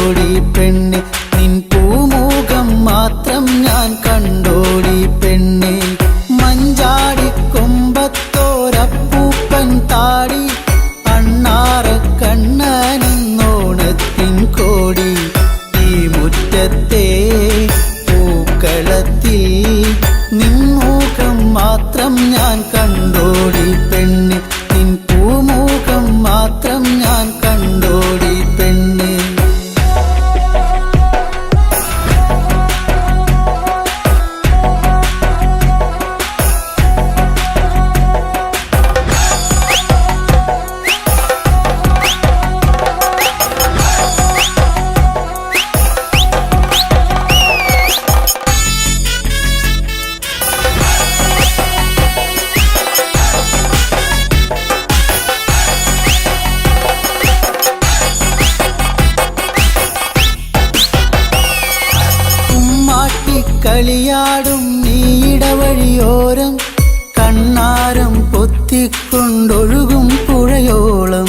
കണ്ടോടി പെണ്ണെ, നിൻ പൂമുഖം മാത്രം ഞാൻ കണ്ടോടി പെണ്ണെ. മഞ്ചാടിക്കൊമ്പത്തോരപ്പൂപ്പൻ താടി, അണ്ണാറ കണ്ണനെന്നോണത്തിൻ കോടി. ഈ മുറ്റത്തെ പൂക്കളത്തിൽ നിൻ മുഖം മാത്രം ഞാൻ കണ്ടോടി പെണ്ണെ, നിൻ പൂമുഖം മാത്രം ഞാൻ കണ്ടോടി പെണ്ണെ. കളിയാടും നീടവഴിയോരം, കണ്ണാരം പൊത്തിക്കൊണ്ടൊഴുകും പുഴയോളം.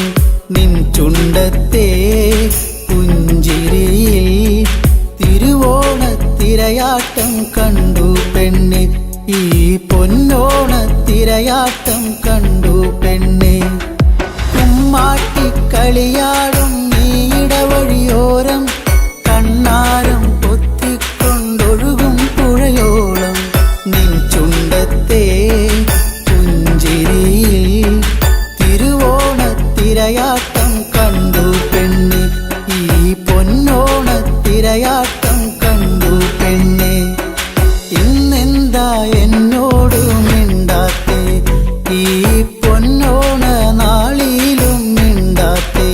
നിൻ ചുണ്ടത്തെ പുഞ്ചിരിയിൽ തിരുവോണത്തിരയാട്ടം കണ്ടു പെണ്ണെ, ഈ പൊന്നോണത്തിരയാട്ടം കണ്ടു പെണ്ണെ. കുമ്മാട്ടിക്കളിയാടും നീടവഴിയോരം, കണ്ണാരം പൊത്തിക്കൊണ്ടൊഴുകും പുഴയോളം. നിൻ ചുണ്ടത്തെ പുഞ്ചിരിയിൽ തിരുവോണത്തിരയാട്ടം കണ്ടു പെണ്ണെ, ഈ പൊന്നോണത്തിരയാട്ടം കണ്ടു പെണ്ണെ. ഇന്നെന്താ എന്നോട് മിണ്ടാത്തേ, ഈ പൊന്നോണ നാളിലും മിണ്ടാത്തേ.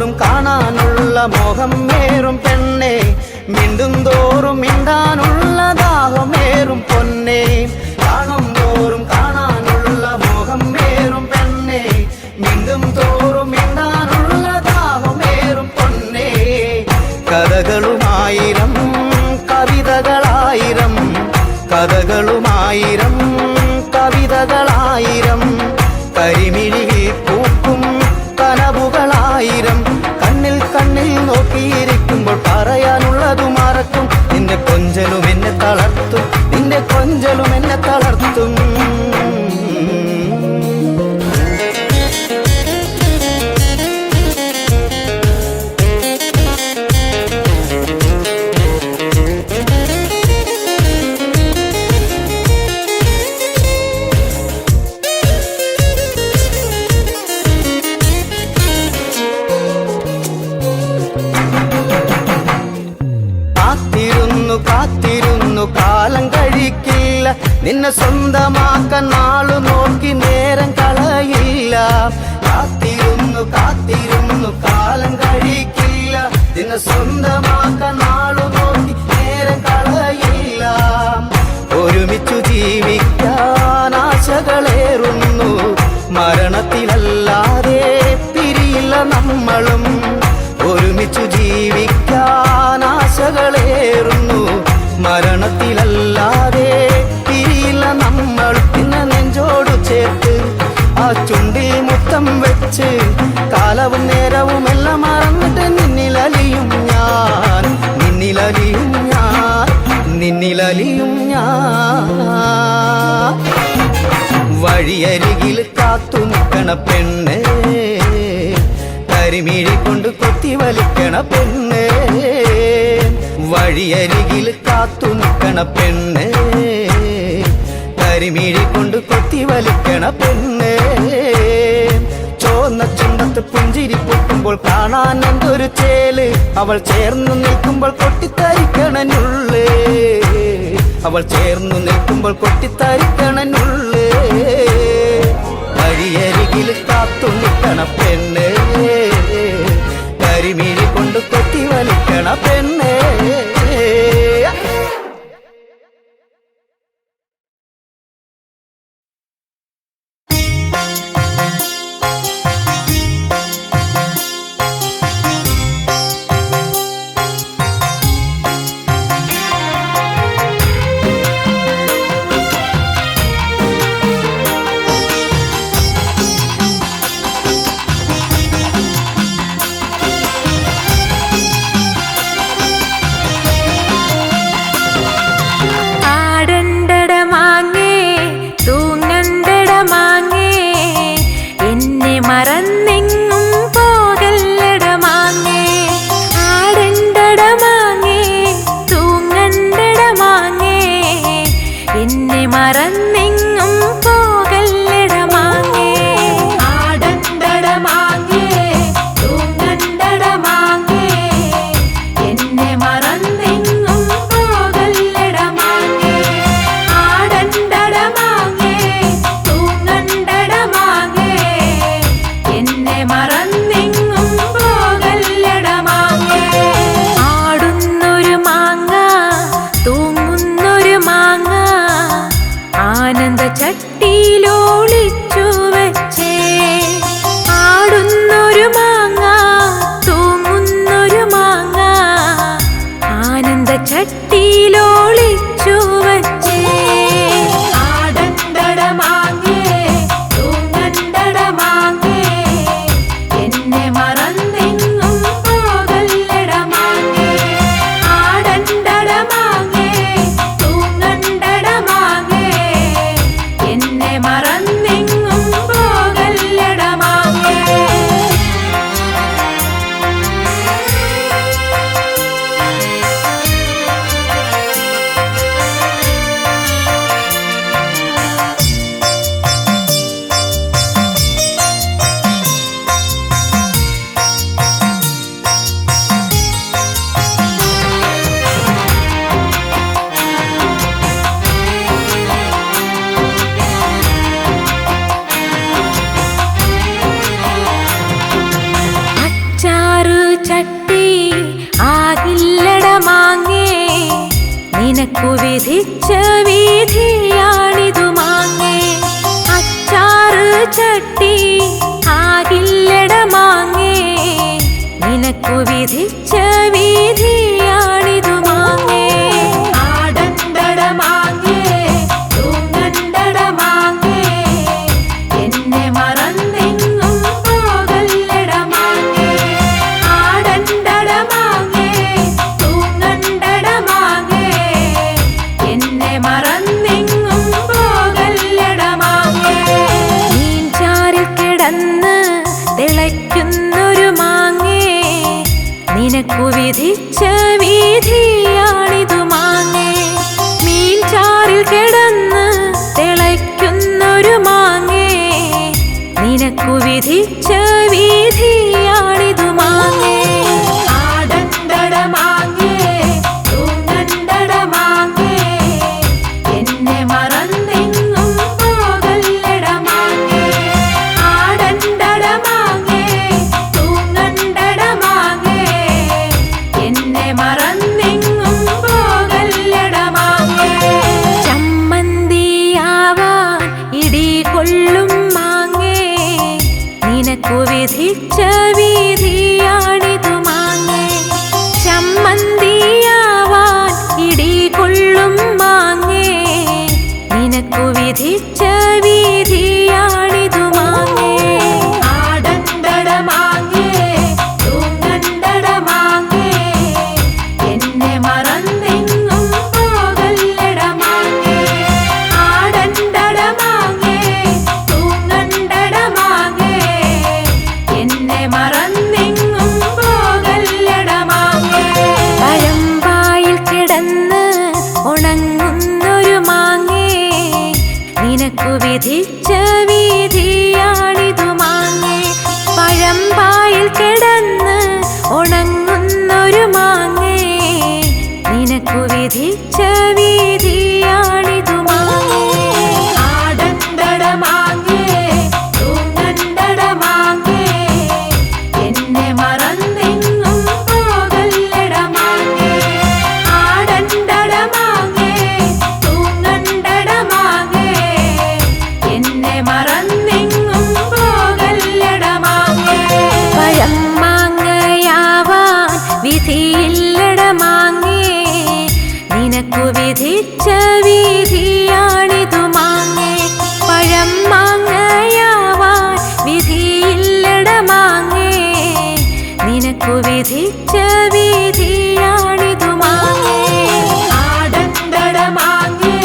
തോറും കാണാനുള്ള മോഹമേറും പെണ്ണെ, മിണ്ടും തോറും മിണ്ടാനുള്ള ദാഹമേറും പൊന്നെ. കാണും തോറും കാണാനുള്ള മോഹമേറും പെണ്ണെ, മിണ്ടും തോറും മിണ്ടാനുള്ള ദാഹമേറും പൊന്നെ. കഥകളുമായിരം കവിതകളായിരം, കഥകളുമായിരം കവിതകളായിരം, കരിമിഴിയിൽ പൂക്കും കനവുകളായിരം. കണ്ണിൽ കണ്ണിൽ നോക്കിയിരിക്കുമ്പോൾ പറയാനുള്ളതു മറക്കും. നിന്റെ കൊഞ്ചലും എന്നെ തളർത്തും, നിന്റെ കൊഞ്ചലും എന്നെ തളർത്തും. കാത്തിരുന്നു കാലം കഴിക്കില്ല, നിന്നെ സ്വന്തമാക്കാൻ നാളു നോക്കി നേരം കളയില്ല. കാത്തിരുന്നു കാലം കഴിക്കില്ല, നിന്നെ സ്വന്തമാക്കാൻ നാളു നോക്കി നേരം കളയില്ല. ഒരുമിച്ചു ജീവിക്കാൻ ആശകളേറുന്നു, മരണത്തിലല്ലാതെ പിരിയില്ല നമ്മളും. ഒരുമിച്ചു ജീവിക്കാൻ ആശകളേറുന്നു, മരണത്തിലല്ലാതെ പിരിയില്ല നമ്മൾ. ഇന്ന് നെഞ്ചോടു ചേർത്ത് ആ ചുണ്ടിൽ മുത്തം വെച്ച് കാലവും നേരവും എല്ലാം മറന്നിട്ട് നിന്നിലലിയും ഞാൻ, നിന്നിലലിയും ഞാൻ, നിന്നിലലിയും ഞാൻ. വഴിയരികിൽ കാത്തു നിൽക്കണ പെണ്ണ്, കരിമിഴി കൊണ്ട് കൊത്തി വലിക്കണ പെണ്ണ്. വഴിയരികിൽ കാത്തു നിൽക്കണ പെണ്ണ്, കരിമിഴി കൊണ്ട് കൊത്തി വലിക്കണ പെണ്ണ്. ചോന്ന ചുണ്ടത്ത് പുഞ്ചിരി പൊട്ടുമ്പോൾ കാണാൻ എന്തൊരു ചേല്, അവൾ ചേർന്നു നിൽക്കുമ്പോൾ കൊട്ടിത്തരിക്കണനുള്ളേ, അവൾ ചേർന്നു നിൽക്കുമ്പോൾ കൊട്ടിത്തരിക്കണനുള്ളേ. വഴിയരികിൽ കാത്തു നിൽക്കണ പെണ്ണ്, കരിമിഴി കൊണ്ട് കൊത്തി വലിക്കണ പെണ്ണ്. നിനക്കു വിധിച്ച വിധിയാണിതു മാങ്ങേ. അച്ചാറ് ചട്ടി ആകില്ലട മാങ്ങേ, നിനക്കു വിധിച്ച വിധിയാണിതു മാങ്ങേ. ആടണ്ടട മാങ്ങേ തൂങ്ങണ്ടട മാങ്ങേ, എന്നെ മറന്നെങ്ങും പോകല്ലട മാങ്ങേ. ആടണ്ടട മാങ്ങേ തൂങ്ങണ്ടട മാങ്ങേ, എന്നെ മറന്നെങ്ങും പോകല്ലട മാങ്ങേ. മീൻചാറിൽ കിടന്ന് തിളയ്ക്കുന്നൊരു മാങ്ങേ, നിനക്കു വിധിച്ച വിധിയാണിതു മാങ്ങേ. മീൻചാറിൽ കിടന്ന് തിളയ്ക്കുന്നൊരു മാങ്ങേ, നിനക്കു വിധിച്ച വിധിയാണിതു മാങ്ങേ. ആടണ്ടട മാങ്ങേ തൂങ്ങണ്ടട മാങ്ങേ, എന്നെ മറന്നെങ്ങും പോകല്ലട മാങ്ങേ. ആടണ്ടട മാങ്ങേ തൂങ്ങണ്ടട മാങ്ങേ, എന്നെ മറന്നെങ്ങും പോകല്ലട മാങ്ങേ. ചമ്മന്തിയാവാൻ ഇടി കൊള്ളും മാങ്ങേ, നിനക്കു വിധിച്ച വിധിയാണിതു മാങ്ങേ. ചമ്മന്തിയാവാൻ ഇടി കൊള്ളും മാങ്ങേ, നിനക്കു വിധിച്ച വിധിയാണിതു മാങ്ങേ. ആടണ്ടട മാങ്ങേ തൂങ്ങണ്ടട മാങ്ങേ, എന്നെ മറന്നെങ്ങും പോകല്ലട മാങ്ങേ. ആടണ്ടട മാങ്ങേ തൂങ്ങണ്ടട മാങ്ങേ, എന്നെ മറന്നെങ്ങും പോകല്ലട മാങ്ങേ. പഴമ്പായിൽ കിടന്ന് ഉണങ്ങുന്നൊരു മാങ്ങേ, നിനക്കു വിധിച്ച വിധിയാണിതു മാങ്ങേ. പഴമ്പായിൽ കിടന്ന് ഉണങ്ങുന്നൊരു മാങ്ങേ, നിനക്കു വിധിച്ച വിധിയാണിതു മാങ്ങേ. ആടണ്ടട മാങ്ങേ തൂങ്ങണ്ടട മാങ്ങേ, എന്നെ മറന്നെങ്ങും പോകല്ലട മാങ്ങേ. ആടണ്ടട മാങ്ങേ തൂങ്ങണ്ടട മാങ്ങേ, എന്നെ മറന്നെങ്ങും പോകല്ലട മാങ്ങേ. പഴം മാങ്ങയാവാൻ വിധിയില്ലട മാങ്ങേ, നിനക്കു വിധിച്ച വിധിയാണിതു മാങ്ങേ. പഴം മാങ്ങയാവാൻ വിധിയില്ലട മാങ്ങേ, നിനക്കു വിധിച്ച വിധിയാണിതു മാങ്ങേ. ആടണ്ടട മാങ്ങേ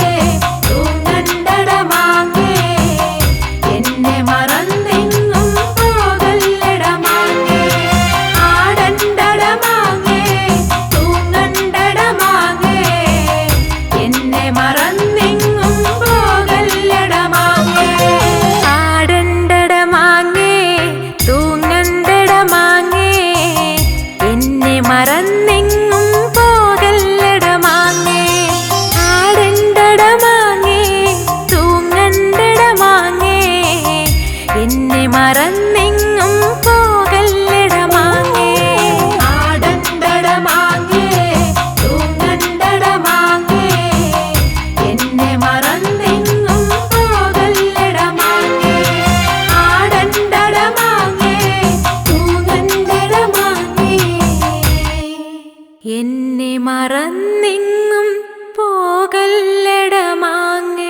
തൂങ്ങണ്ടട മാങ്ങേ, എന്നെ മറന്നെങ്ങും പോകല്ലട മാങ്ങേ. ആടണ്ടട മാങ്ങേ തൂങ്ങണ്ടട മാങ്ങേ, എന്നെ മറന്നെങ്ങും പോകല്ലട മാങ്ങേ. ആടണ്ടട മാങ്ങേ തൂങ്ങണ്ടട മാങ്ങേ, എന്നെ മറന്നെങ്ങും പോകല്ലട മാങ്ങേ. ആടണ്ടട മാങ്ങേ തൂങ്ങണ്ടട മാങ്ങേ, എന്നെ മറന്നെങ്ങും പോകല്ലട മാങ്ങേ. ആടണ്ടട മാങ്ങേ തൂങ്ങണ്ടട മാങ്ങേ, എന്നെ മറന്നെങ്ങും പോകല്ലട മാങ്ങേ. ആടണ്ടട മാങ്ങേ തൂങ്ങണ്ടട മാങ്ങേ, എന്നെ മറന്നെങ്ങും പോകല്ലട മാങ്ങേ.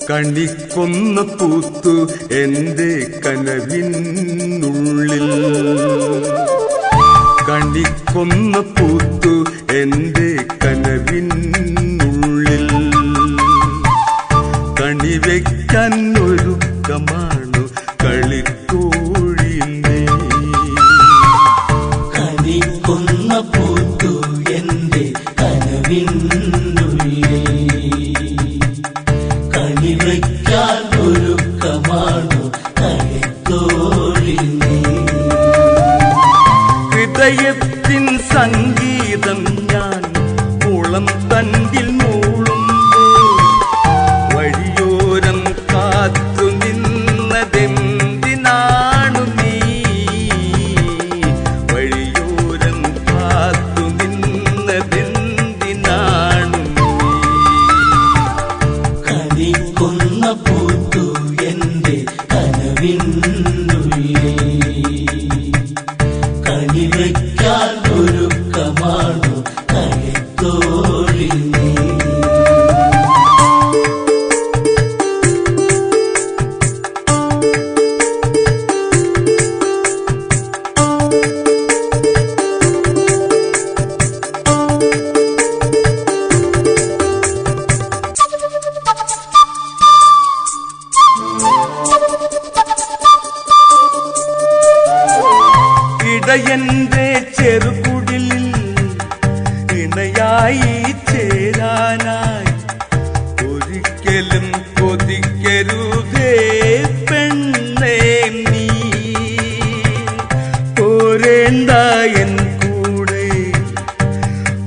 കണിക്കൊന്ന പൂത്തു എന്റെ കനവിനുള്ളിൽ, കണിക്കൊന്ന പൂത്തു എന്റെ കനവിനുള്ളിൽ. കണിവെക്കാൻ ഒരുക്കമാണു കളിത്തോഴി നീ. കണിക്കൊന്ന പൂത്തു എന്റെ കനവിനുള്ളിൽ, കണിവയ്ക്കാൻ ഒരുക്കമാണു കളിത്തോഴി നീ. കുളം തണ്ടിൽ മൂളുമ്പോൾ വഴിയോരം കാത്തു നിന്നതെന്തിനാണു നീ? വഴിയോരം കാത്തു നിന്നതെന്തിനാണു നീ? കണിക്കൊന്ന പൂത്തു എന്റെ കനവിനുള്ളിൽ, കണിവയ്ക്കാൻ ഒരുക്കമാണു കണിത്തോഴി നീ. ഇടയന്റെ ചെറുകുടിലിൽ ഇണയായി ചേരാനായി ഒരിക്കലും കൊതിക്കരുതേ പെണ്ണേ നീ. പോരേണ്ട എൻ കൂടെ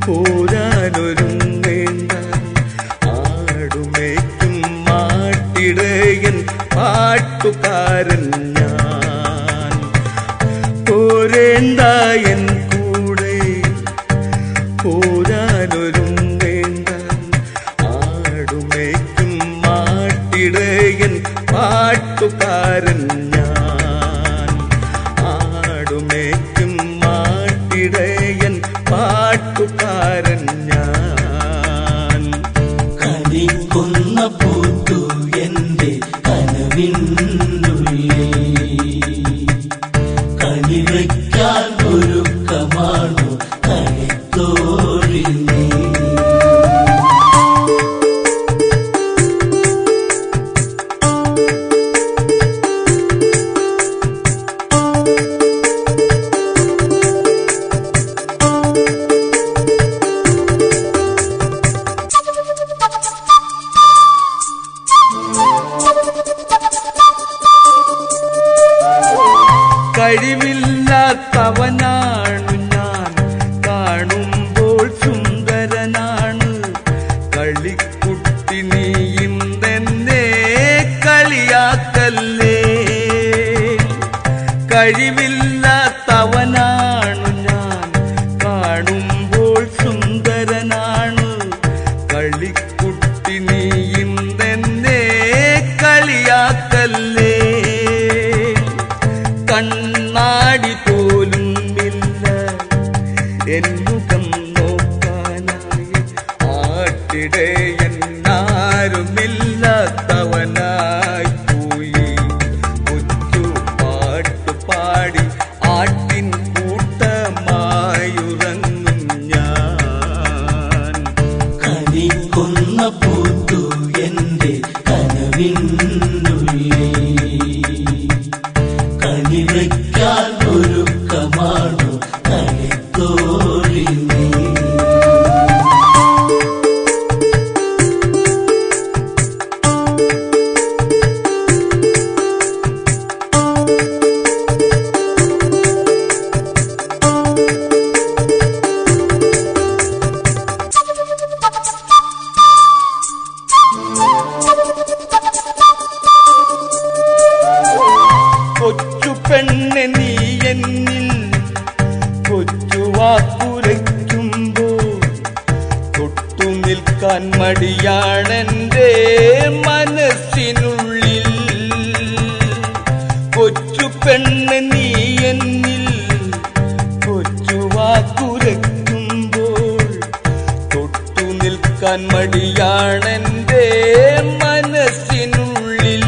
പോരാനൊരുങ്ങേണ്ട, ആടുമേക്കും മാട്ടിടയൻ പാട്ടുകാരൻ ഞാൻ. പോരേണ്ട എൻ കൂടെ പോരാനൊരുങ്ങേണ്ട, ആടുമേക്കും മാട്ടിടയൻ പാട്ടുകാരൻ ഞാൻ. ആടുമേക്കും മാട്ടിടയൻ പാട്ടുകാരൻ ഞാൻ. കണിക്കൊന്ന പൂത്തു എന്റെ കനവിനുള്ളിൽ, കണിവയ്ക്കാൻ ഒരുക്കമാണു കണിത്തോഴി നീ. കഴിവില്ലാത്തവനാണു ഞാൻ, കാണുമ്പോൾ സുന്ദരനാണ്. കളിക്കുട്ടി നീയും തന്നെ കളിയാക്കല്ലേ. കഴിവില്ലാത്തവനാണു ഞാൻ, കാണുമ്പോൾ സുന്ദരനാണ്. കളിക്കുട്ടി നീയും തന്നെ കളിയാക്കല്ലേ. കണ്ണാടി പോലും ഇല്ല എന്നുകം നോക്കാനായി, ആട്ടിടയൻ ആരുമില്ലാത്തവനായി പോയി. കൊച്ചു പാട്ടു പാടി ആട്ടിൻ കൂട്ടമായുറങ്ങും ഞാൻ. കണിക്കൊന്ന പൂത്തു എന്റെ കനവിനുള്ളിൽ, കണിവയ്ക്കാൻ ഒരുക്കമാണു കണിത്തോഴി നീ. കൊച്ചു പെണ്ണെ നീ എന്നിൽ കൊച്ചു വാക്കുരയ്ക്കുമ്പോൾ തൊട്ടു നിൽക്കാൻ മടിയാണെന്റെ മനസ്സിനുള്ളിൽ. കൊച്ചു പെണ്ണെ നീ എന്നിൽ കൊച്ചു വാക്കുരയ്ക്കുമ്പോൾ തൊട്ടു നിൽക്കാൻ മടിയാണെന്റെ മനസ്സിനുള്ളിൽ.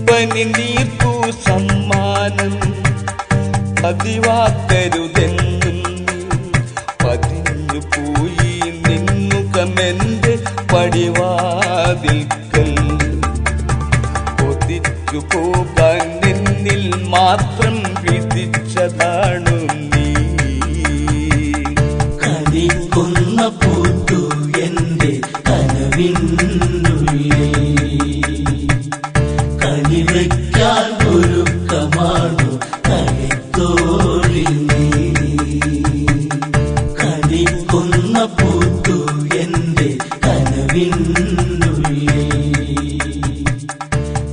പനിനീർപ്പു സമ്മാനം പതിവാക്കരുതെന്നും പതിഞ്ഞു പോയി നിന്നുകമെന്റെ പടിവാതിൽക്കൽ. കൊതിച്ചു പോകാൻ നിന്നിൽ മാത്രം വിധിച്ചതാണു നീ. കണിക്കൊന്ന പൂത്തു എന്റെ കനവിനുള്ളിൽ, കണിവയ്ക്കാൻ ഒരുക്കമാണു കണിത്തോഴി നീ. കണിക്കൊന്ന കൊന്ന പൂത്തു എന്റെ കനവിനുള്ളിൽ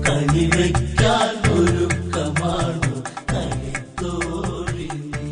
കനിവയ്ക്കാൻ ഒരുക്കമാണു കലിത്തോഴി നീ.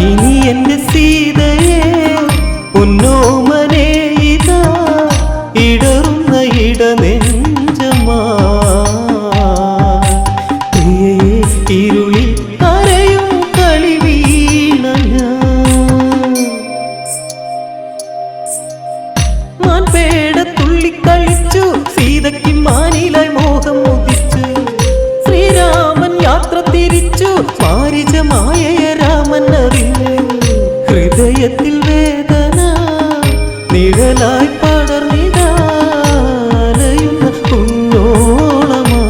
ഇനി എന്റെ സീതയെ പൊന്നോമനെ ഇതാ ഇടറുന്ന ഇടനെഞ്ചമാ പ്രിയയെ ഇരുളിൽ കരയും കളി വീണ മാൻപേട തുള്ളിക്കളിച്ചു സീതയ്ക്ക് മാനിലായി മോഹം മുദിച്ചു ശ്രീരാമൻ യാത്ര തിരിച്ചു മാരിജമായ രാമൻ അറിഞ്ഞു ഹൃദയത്തിൽ വേദന നിഴലായി പടർന്നിടാലയുന്ന കുഞ്ഞോളമാ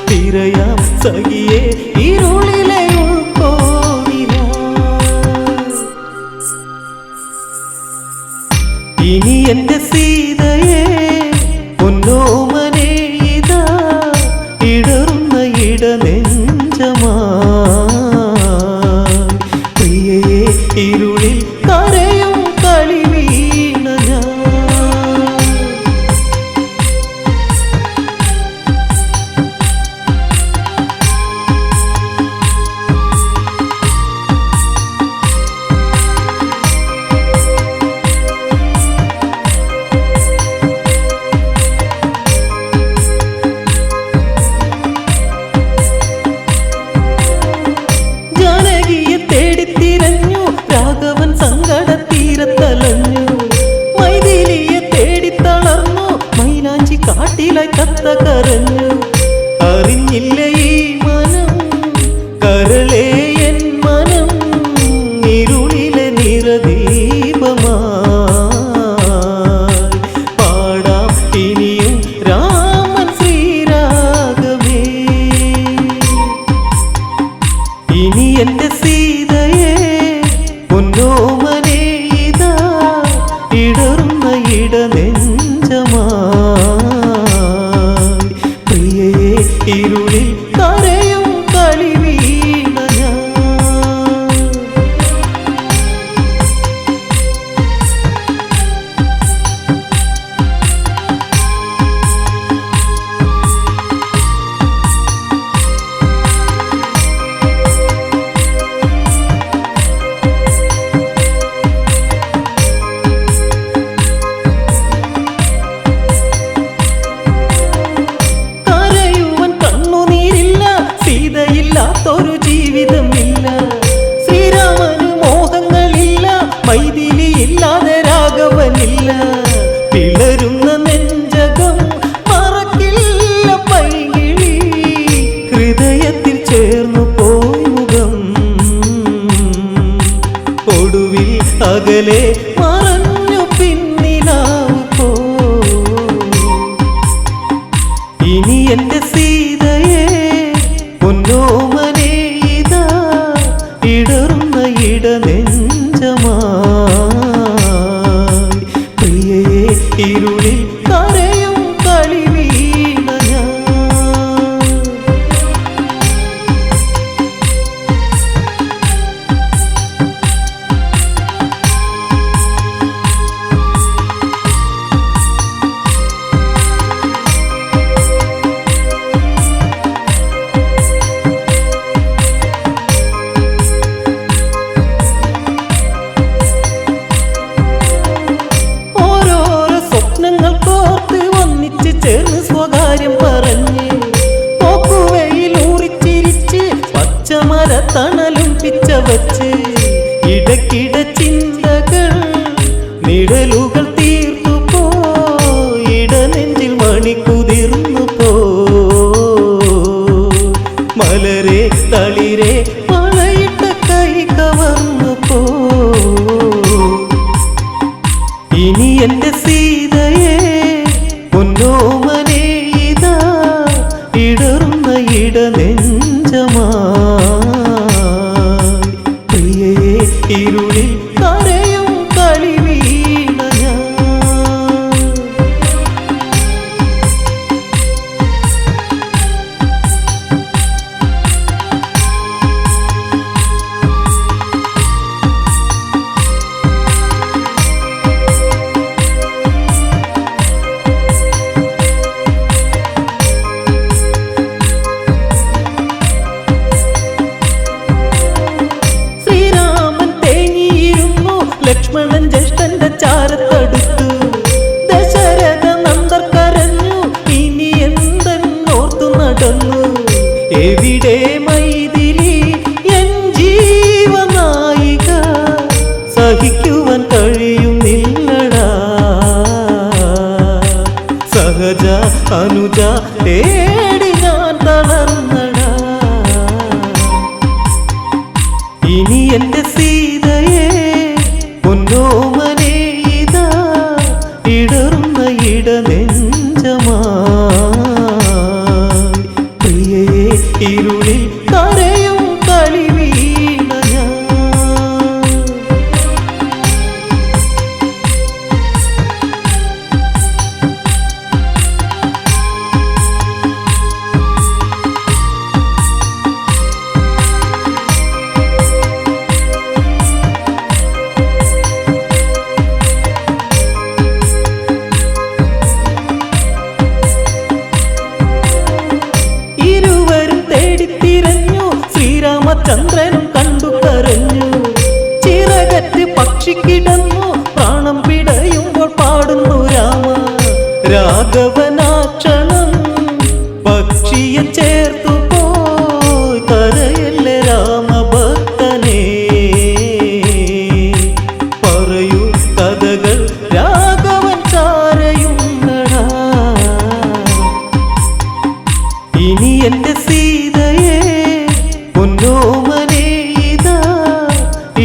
തിരയാം സഖിയെ ഇരുളിലെ ഉൾക്കോണില. ഇനി എന്റെ സീതയെ പൊന്നോമനെ ഇതാ ഇടറുന്ന ഇടനെഞ്ചമാ പ്രിയയെ ഇരുളിൽ കരയും കളി വീണ ഞാൻ. ജാനകിയെ തേടിത്തിരഞ്ഞു രാഘവൻ സങ്കടത്തീരത്തലഞ്ഞു മൈഥിലിയെ തേടിത്തളർന്നു മൈലാഞ്ചി കാട്ടിലായി കത്ത കരഞ്ഞു അറിഞ്ഞില്ല ഈ മനം കരളേ എൻ മനം ഇരുളിലെ നിറദീപമായി പാടാം ഇനിയും രാമൻ ശ്രീരാഗമേ. ഇനി എന്റെ സീതയെ പൊന്നോമനെ ഇതാ ഇടറുന്ന ഇടനെഞ്ചമാ പ്രിയയെ ഇരുളിൽ കരയും കളി വീണ ഞാൻ. കരയുവൻ കണ്ണുനീരില്ല സീതയില്ലാത്തൊരു ജീവിതമില്ല ശ്രീരാമന് മോഹങ്ങളില്ല മൈഥിലി ഇല്ലാതെ രാഘവനില്ല പിളരുന്ന നെഞ്ചകം മറക്കില്ല പൈകിളി ഹൃദയത്തിൽ ചേർന്നു പോയി മുഖം ഒടുവിൽ അകലെ മറഞ്ഞു പിന്നിലാവ് പോ. ഇനി എന്റെ സീതയെ പൊന്നോമനെ ഇതാ ഇടറുന്ന ഇടനെഞ്ചമാ പ്രിയയെ ഇരുളിൽ കരയും കളി വീണ ഞാൻ. ഓരോരോ സ്വപ്നങ്ങൾ കോർത്ത് ഒന്നിച്ച് ചേർന്ന് സ്വകാര്യം പറഞ്ഞ് പോക്കുവയിൽ ഊറിച്ചിരിച്ച് പച്ചമരത്തണലും പിച്ച വച്ച് ഇടയ്ക്കിട ചിന്തകൾ നിഴലുകൾ തീർത്തു പോയിടനെഞ്ചിൽ മണിക്കുതിർന്നു പോ മലരെ തളിരെ വളയിട്ട കൈ കവർന്നു പോ. ഇനി എന്റെ സീതയെ പൊന്നോമനെ ഇതാ ഇടറുന്ന ഇടനെഞ്ചമാ. പ്രിയയെ ഇരുളിൽ കരയും കളി വീണ ഞാൻ. ലക്ഷ്മണൻ ജ്യേഷ്ഠന്റെ ചാരത്തടുത്തു. ദശരഥ നന്ദർ കരഞ്ഞു, ഇനി എന്തെന്നോർത്തു നടന്നു. എവിടെ മൈഥിലി എൻ ജീവനായിക, സഹിക്കുവാൻ കഴിയുന്നില്ലടാ. സഹജ അനുജ തേടി ഞാൻ തളർന്നടാ. ഇനി എന്റെ സീതയെ പൊന്നോമനെ ഇതാ ഇടറുന്ന ഇടനെഞ്ചമാ. പ്രിയയെ ഇരുളിൽ കരയും കളി വീണ ഞാൻ. ചന്ദ്രനും കണ്ടു കരഞ്ഞു. ചിറകറ്റ് പക്ഷി കിടന്നു, പ്രാണം പിടയുമ്പോൾ പാടുന്നു രാമ. രാഘവനാക്ഷണം പക്ഷിയെ ചേർത്തു പോയി, കരയല്ലേ രാമഭക്തനെ. പറയൂ കഥകൾ രാഘവൻ ചാരയുണ്ടടാ. ഇനി എന്റെ സീതയെ പൊന്നോമനെ ഇതാ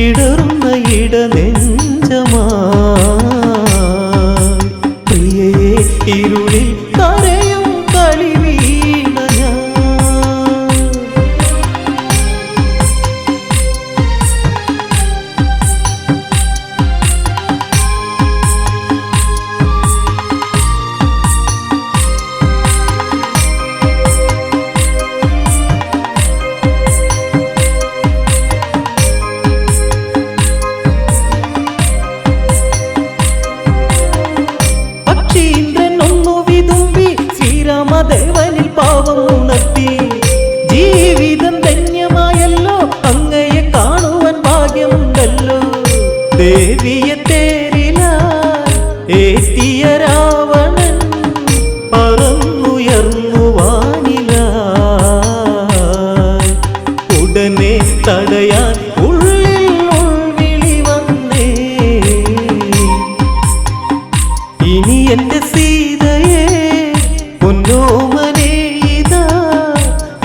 ഇടറുന്ന ഇടനെഞ്ചമാ. പ്രിയയെ ഇരുളിൽ കരയും കളി വീണ ഞാൻ. ദേവനിൽ പാവം ഉണർത്തി. ജീവിതം ധന്യമായല്ലോ, അങ്ങയെ കാണുവാൻ ഭാഗ്യമുണ്ടല്ലോ. ദേവിയെ തേരിലായി ഏറ്റിയ രാവണൻ പറന്നുയർന്നു വാനിലായി. ഉടനെ തടയാൻ ഉള്ളിൽ ഉൾവിളി വന്നേ. ഇനി എന്റെ സീതയെ പൊന്നോമനെ ഇതാ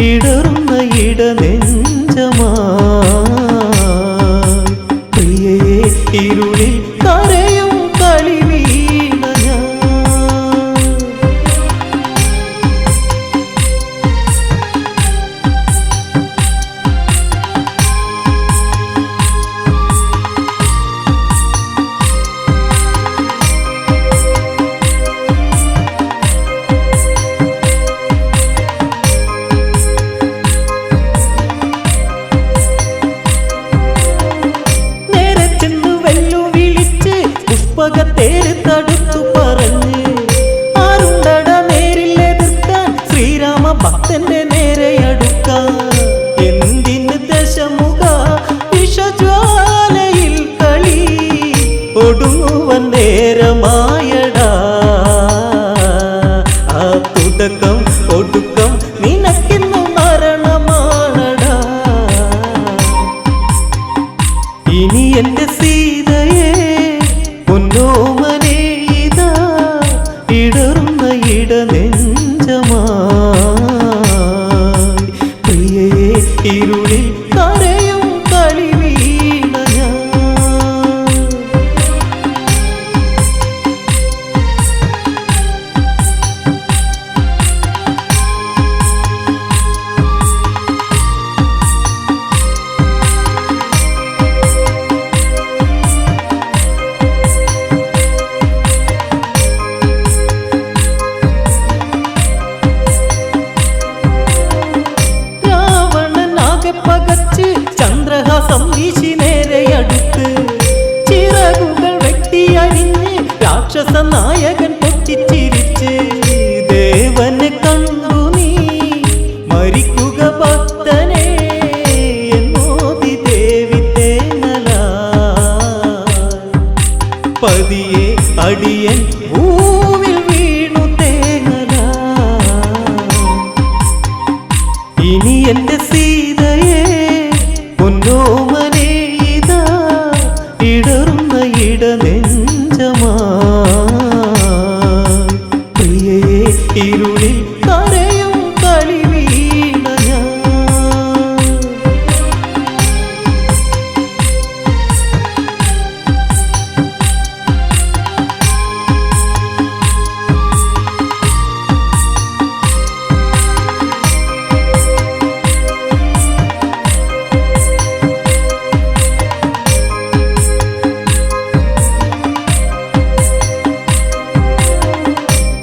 ഇടറുന്ന ഇടനെഞ്ചമാ. പ്രിയയെ ഇരുളിൽ കരയും കളി വീണ ഞാൻ. പുഷ്പകത്തേര് തടുത്തു പറഞ്ഞ്, ആരുണ്ടട നേരിൽ എതിർക്കാൻ, ശ്രീരാമ ഭക്തന്റെ നേരെ അടുക്കാൻ. എന്തിന് ദശമുഖ വിഷജ്വാലയിൽ കളി, ഒടുങ്ങുവൻ നേരമായടാ. ആ തുടക്കം ഒടുക്കം നിനക്കിന്നു മരണമാണടാ. ഇനി എന്റെ സീതയെ പൊന്നോമനെ ഇതാ ഇടറുന്ന ഇടനെഞ്ചമാ. പ്രിയയെ ഇരുളിൽ മന്ത്രഹാസം വീശി നേരെ അടുത്ത് ചിറകുകൾ വെട്ടിയരിഞ്ഞ് രാക്ഷസ നായകൻ പൊട്ടിച്ചിരിച്ച് ദേവനെ കണ്ടു നീ മരിക്കുക ഭക്തനെ എന്നോതി ദേവി തേങ്ങല പതിയെ അടിയൻ ഭൂവിൽ വീണു തേങ്ങല ഇനി എന്റെ സീതയെ പൊന്നോമനെ ഇതാ ഇടറുന്ന ഇടനെഞ്ചമാ പ്രിയയെ ഇരുളിൽ കരയും കളി വീണ ഞാൻ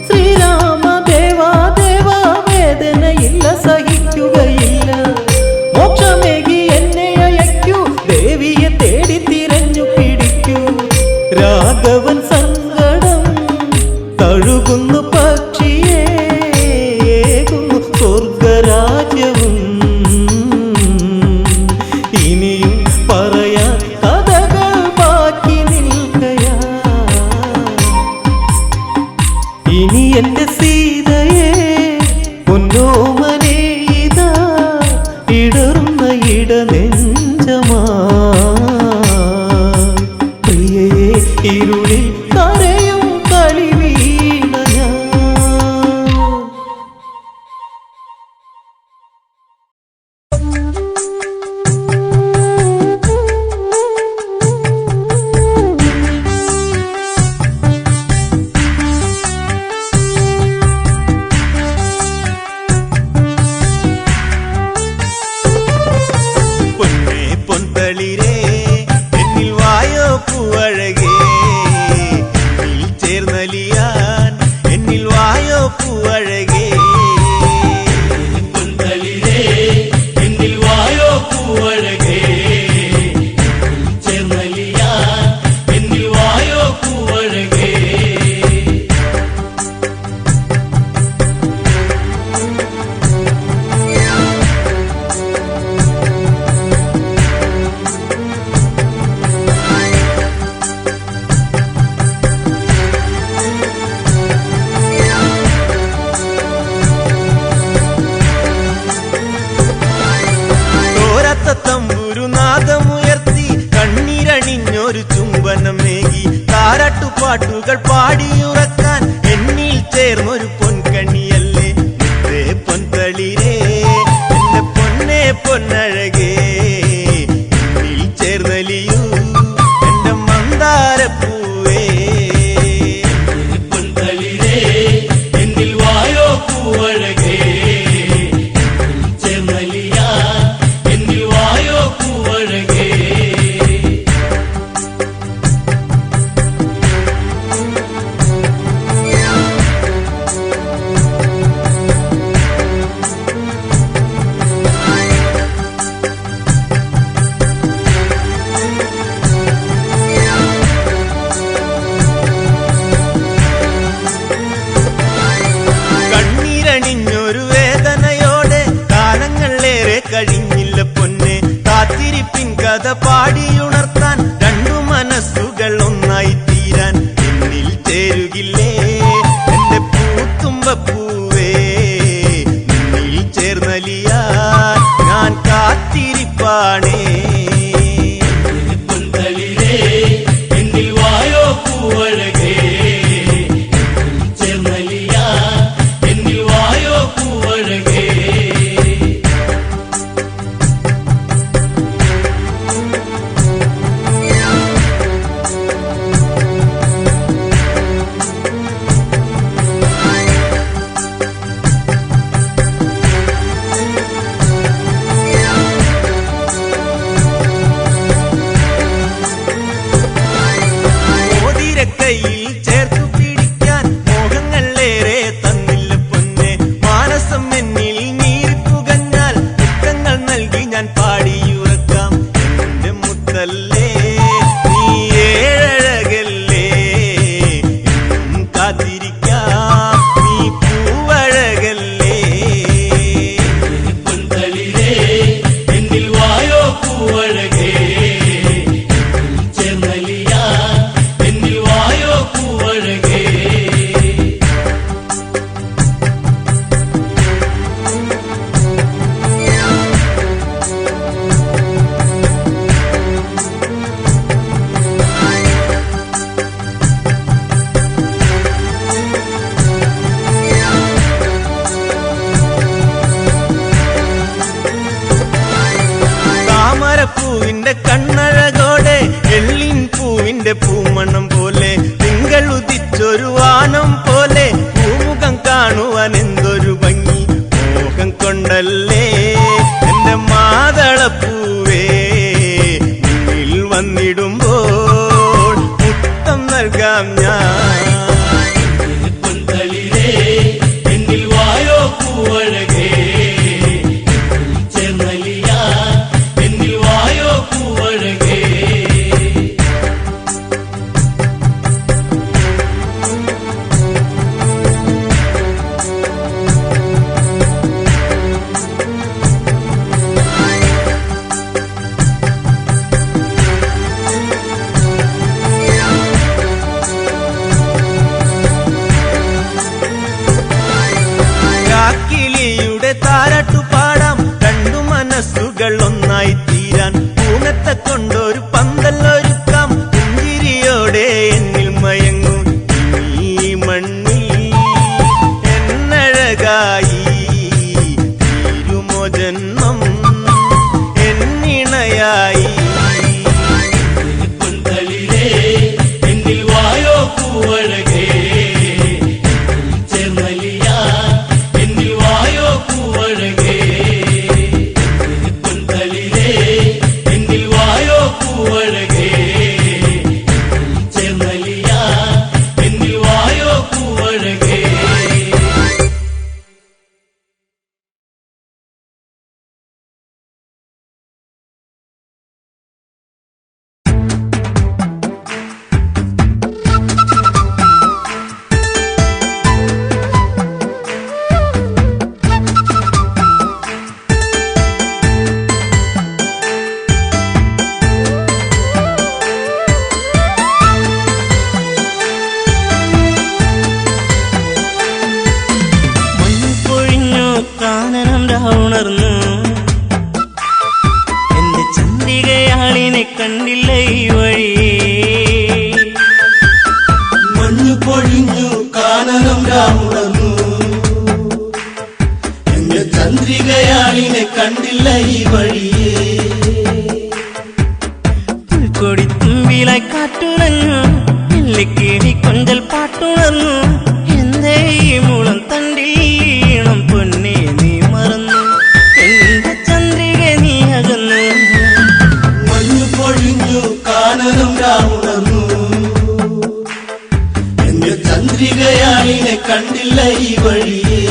ശ്രീരാമ ദേവാ ദേവാ വേദനയില്ല സഹിക്കുകയില്ല മോക്ഷമേകി എന്നെ അയക്കൂ ദേവിയെ തേടി തിരഞ്ഞു പിടിക്കൂ രാഘവൻ സങ്കടം തഴുകുന്നു പക്ഷിയെ ഏകുന്നു സ്വർഗരാജ്യവും ഇനിയും പറയാൻ കഥകൾ ബാക്കി നിൽക്കയാ ഇനി എന്റെ സീതയെ പൊന്നോമനെ ഇതാ ഇടറുന്ന ഇടനെഞ്ചമാ പ്രിയയെ ഇരുളിൽ കരയും കളി വീണ ഞാൻ പൊന്നേ പൊൻതളിരേ എന്നിൽ വായോ പൂവഴകേ എന്നിൽ ചേർന്നലിയാൻ എന്നിൽ വായോ പൂവഴകേ പൊൻതളിരേ എന്നിൽ വായോ പൂവഴകേ ചേർന്നലിയാൻ എന്നിൽ വായോ പൂവഴകേ തോരത്ത തമ്പുരുനാദമുയർത്തി കണ്ണീരണിഞ്ഞൊരു ചുംബനമേകി താരാട്ടുപാട്ടുകൾ പാടിയുറക്കാൻ എന്നിൽ ചേർന്നൊരു പൊൻകണിയല്ലേ മുത്തേ പൊൻതളിരേ എന്റെ പൊന്നേ പൊന്നഴകേ എന്നിൽ ചേർന്നലിയൂ എന്റെ മന്ദാരപ്പൂവേ പൊൻതളിരേ എന്നിൽ വായോ പൂവഴകേ ചേർന്നലിയാൻ എന്നിൽ വായോ പൂവഴകേ കണ്ണീരണിഞ്ഞൊരു വേദനയോടെ കാലങ്ങളേറെ കഴിഞ്ഞില്ല പൊന്നെ കാത്തിരിപ്പിൻ കഥ പാടിയുണർത്താൻ രണ്ടു മനസ്സുകൾ ഒന്നായി തീരാൻ എന്നിൽ ചേരുകില്ലേ എന്റെ പൂത്തുമ്പപ്പൂവേ നിന്നിൽ ചേർന്നലിയാൻ ഞാൻ കാത്തിരിപ്പാണേ പൊൻതളിരേ എന്നിൽ വായോ പൂവഴകേ ചേർന്നലിയാൻ എന്നിൽ വായോ പൂവഴകേ മാതളപ്പൂവിന്റെ കണ്ണഴകോടെ എള്ളിൻ പൂവിന്റെ പൂമണം പോലെ തിങ്കൾ ഉദിച്ചൊരു വാനം പോലെ പൂമുഖം കാണുവാൻ എന്തൊരു ഭംഗി മോഹം കൊണ്ടല്ലേ എന്റെ മാതളപ്പൂവേ മുന്നിൽ വന്നിടുമ്പോൾ മുത്തം നൽകാം ഞാൻ പൊന്തളിരേ എന്നിൽ വായോ പൂവഴകേ ചേർന്നലിയ എന്നിൽ വായോ പൂവഴകേ കിളിയുടെ താരാട്ടു പാടാം രണ്ടു മനസ്സുകൾ ഒന്നായി തീരാൻ പൂങ്ങത്തെ കൊണ്ടൊരു പന്തല്ലൊരുക്കാം പുഞ്ചിരിയോടെ എന്നിൽ മയങ്ങും ഈ മണ്ണിൽ എന്നഴകായി തീരുമോ ജന്മം എന്നിണയായി പൊന്തളിരേ എന്നിൽ വായോ പൂവഴകേ ചേർന്നലിയ എന്നിൽ വായോ പൂവഴകേ പൊന്തളിരേ എന്നിൽ വായോ പൂവഴകേ ചേർന്നലിയ എന്നിൽ വായോ പൂവഴകേ പൊഴിഞ്ഞു കാനനം ഉണർന്നു എന്റെ ചന്ദ്രികയാളിനെ കണ്ടില്ല ഈ വഴി മഞ്ഞു പൊഴിഞ്ഞു കാനനം രാമുണർന്നു എന്റെ ചന്ദ്രികയാളിനെ കണ്ടില്ല ഈ വഴിയേ പുൽക്കൊടി തുമ്പിലായി കാറ്റുണഞ്ഞു എല്ലിക്കിടി കൊഞ്ചൽ പാട്ടുണർന്നു എന്തേ ഈ മുളം തണ്ടീണം പൊന്നെ നീ മറന്നു എന്റെ ചന്ദ്രിക നീ അകന്നു മഞ്ഞു പൊഴിഞ്ഞു കാനനം രാമുണർന്നു എന്റെ ചന്ദ്രികയാളിനെ കണ്ടില്ല ഈ വഴിയേ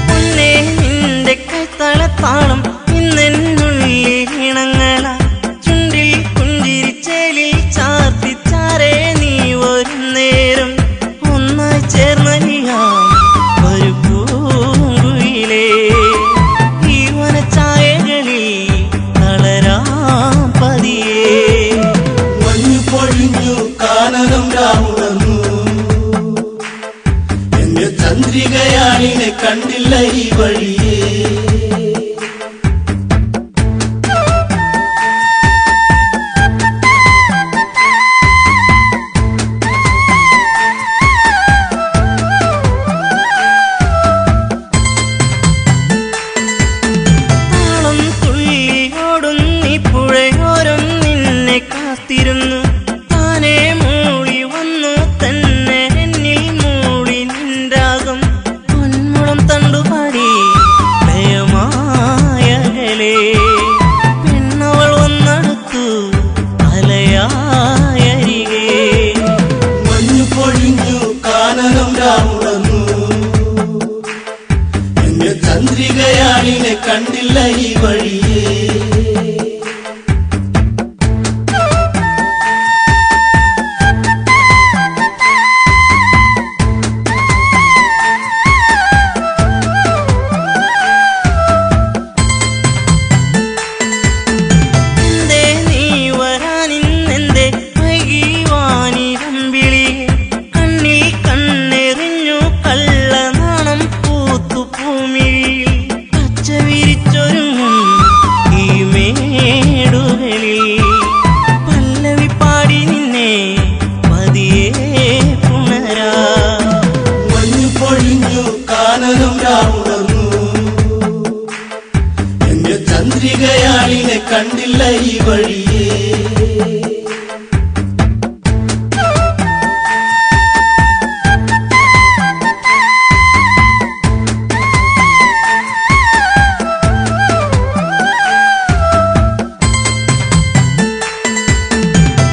പൊന്നേ നിന്റെ കൈത്തളത്താളം ഇന്നെന്നുള്ളിൽ ഇണങ്ങള ചുണ്ടിൽ പുഞ്ചിരിച്ചേലിൽ ചാർത്തിച്ചാരേ നീ ഒരു നേരം ഒന്നായി ചേർന്നലിയാം ഒരു പൂങ്കുയിലേ ഈ വനച്ചായകളിൽ തളരാം പതിയേ മഞ്ഞു പൊഴിഞ്ഞു കാനനം രാമുണർന്നു എന്റെ ചന്ദ്രികയാളിനെ കണ്ടില്ല ഈ വഴിയേ താളം തുള്ളിയോടുന്നി പുഴയോരം നിന്നെ കാത്തിരുന്നു താനേ മൂളി വന്നു തന്നെ എന്നിൽ മൂളി നിൻരാഗം പൊന്മുളം തണ്ടുപാടി ലയമായകലേ പെണ്ണവൾ വന്നടുത്തു അലയായരികേ മഞ്ഞു പൊഴിഞ്ഞു കാനനം രാമുണർന്നു എന്റെ ചന്ദ്രികയാളിനെ കണ്ടില്ല ഈ വഴിയേ കണ്ടില്ല ഈ വഴിയേ.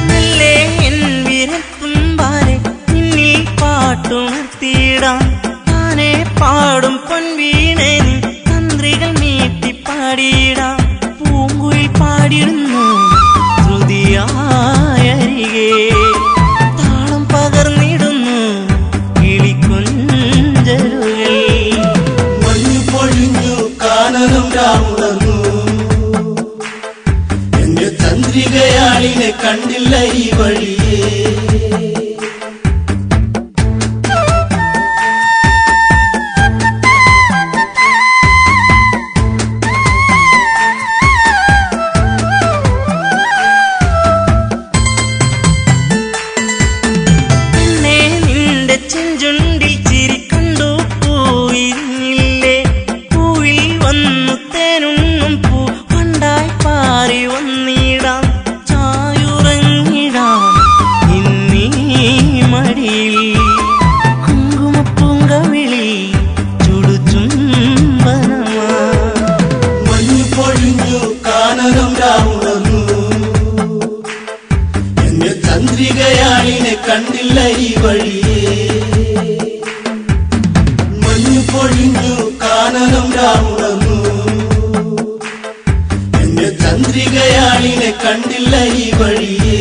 മെല്ലെ എൻ വിരൽത്തുമ്പാലെ നിന്നിൽ പാട്ടുണർത്തിയിടാം. താനെ പാടും പൊൻവീണേ നീ തന്ത്രികൾ നീട്ടി പാടിയിടാം. പൂങ്കുയിൽ പാടിടുന്നു ശ്രുതിയായരികെ താളം പകർന്നിടുന്നു കിളിക്കൊഞ്ചലുകൾ. മഞ്ഞു പൊഴിഞ്ഞു കാനനം രാമുണർന്നു. എന്റെ ചന്ദ്രികയാളിനെ കണ്ടില്ല ഈ വഴിയേ. പിന്നെ നിന്റെ ചെഞ്ചുണ്ടിൽ ചിരി കണ്ടു പൂവിരിഞ്ഞില്ലേ. പൂവിൽ വന്നു തേനുണ്ണും പൂ പണ്ടായി പാറി വന്നിടാം. ചായുറങ്ങിടാം ഇന്നീ മടിയിൽ കുങ്കുമപ്പൂങ്കവിളി ചുടുചുംബനമാ. മഞ്ഞു പൊഴിഞ്ഞു കാനനം രാമുണർന്നു. എന്റെ ചന്ദ്രികയാളിനെ കണ്ടില്ല ഈ വഴിയേ. മഞ്ഞു പൊഴിഞ്ഞു കാനനം രാമുണർന്നു. എന്റെ ചന്ദ്രികയാളിനെ കണ്ടില്ല ഈ വഴിയേ.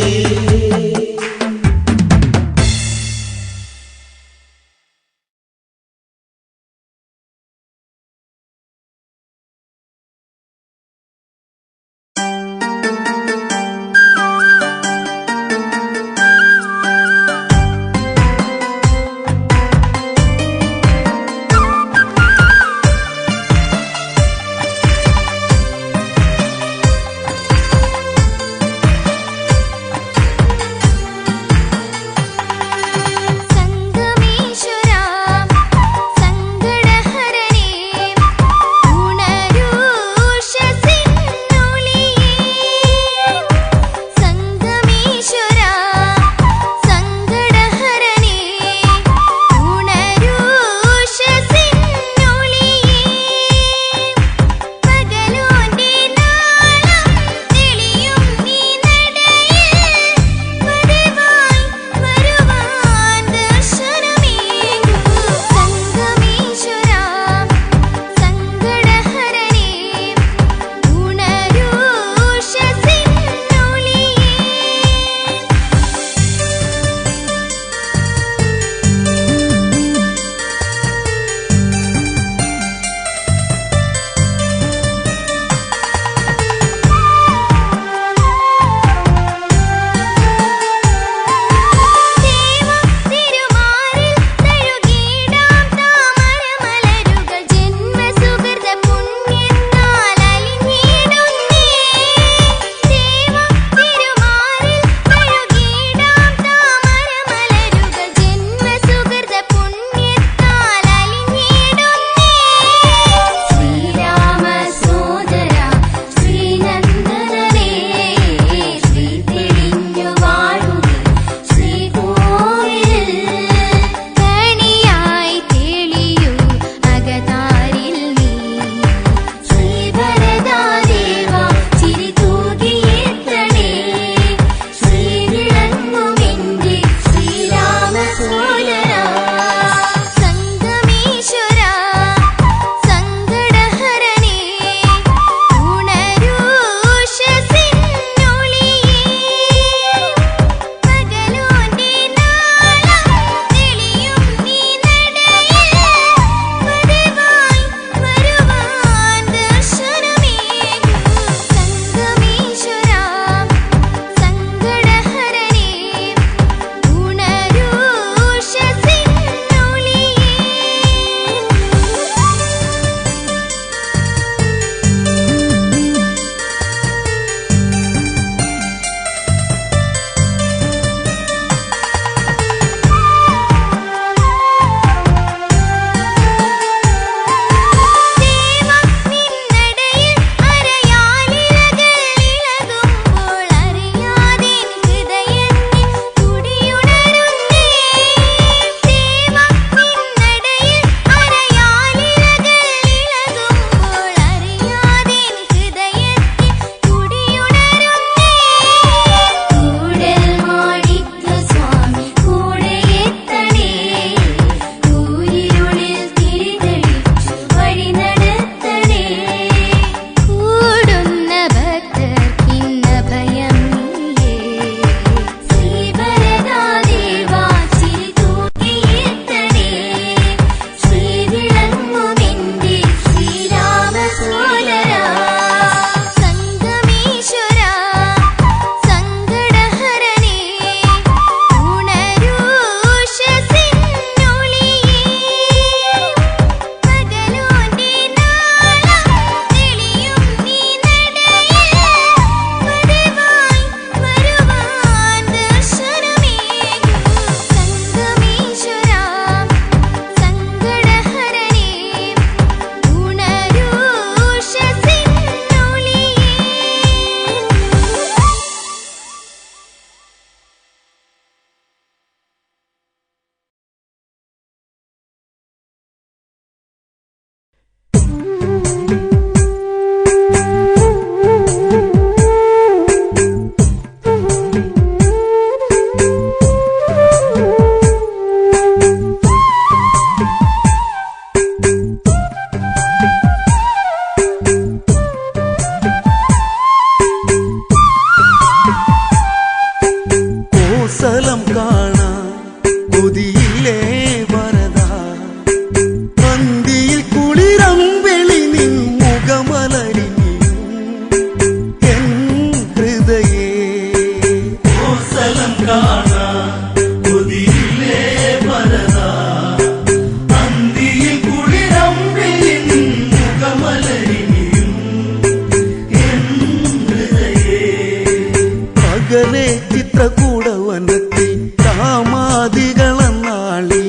അകലെ ചിത്രകൂടവനത്തിൽ കാമാദികളെന്നാളി